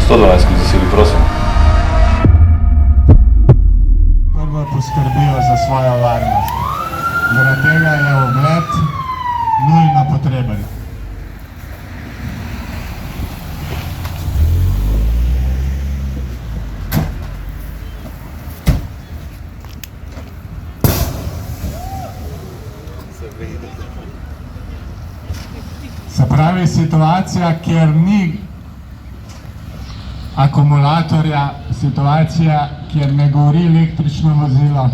112 skozi sili, prosim. Prvo poskrbijo za svojo varnost. Zaradi tega je ogled nujno potreben. Se pravi, situacija, kjer ni akumulatorja, situacija, kjer ne gori električno vozilo,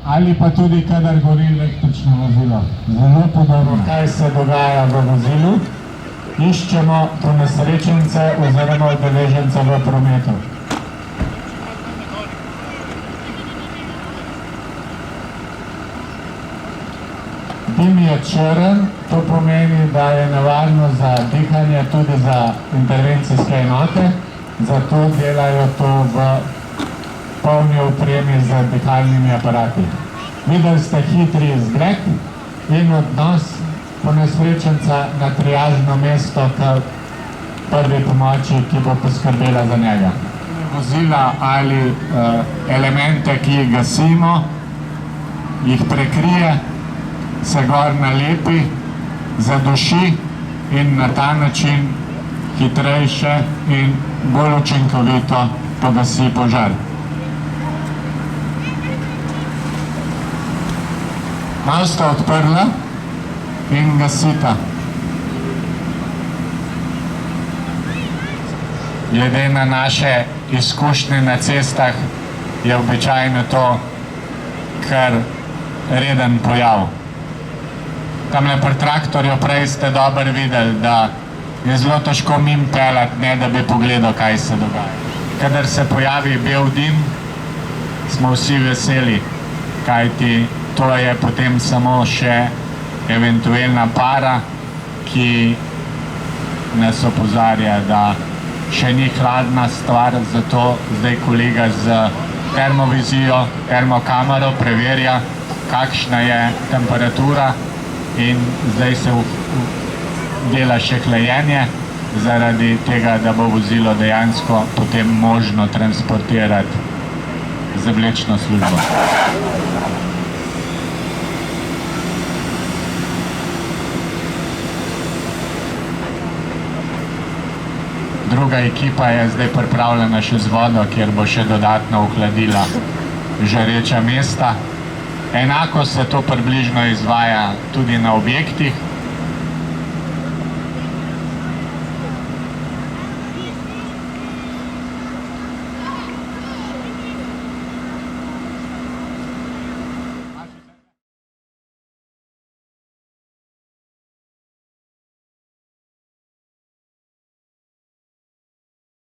ali pa tudi, kadar gori električno vozilo. Zelo podobno, kaj se dogaja v vozilu, iščemo ponesrečence oziroma udeležence v prometu. Dim je črn, to pomeni, da je nevarno za dihanje, tudi za intervencijske enote, zato delajo to v polni opremi z dihalnimi aparati. Videli ste hitri izgled in odnos ponesrečenca na triažno mesto k prvi pomoči, ki bo poskrbela za njega. Vozila ali elemente, ki jih gasimo, jih prekrije, se gor nalepi, zaduši in na ta način hitrejše in bolj učinkovito pogasi požar. Malo sta odprla in gasita. Glede na naše izkušnje na cestah je običajno to kar reden pojav. Tamle pri traktorju prej ste dobro videli, da je zelo težko mimo peljati, ne da bi pogledal, kaj se dogaja. Kadar se pojavi bel dim, smo vsi veseli, kajti to je potem samo še eventualna para, ki nas opozarja, da še ni hladna stvar, zato zdaj kolega z termovizijo, termokamero preverja, kakšna je temperatura, in zdaj se dela še hlajenje, zaradi tega, da bo vozilo dejansko potem možno transportirati za vlečno službo. Druga ekipa je zdaj pripravljena še z vodo, kjer bo še dodatno ohladila žareča mesta. Enako se to približno izvaja tudi na objektih.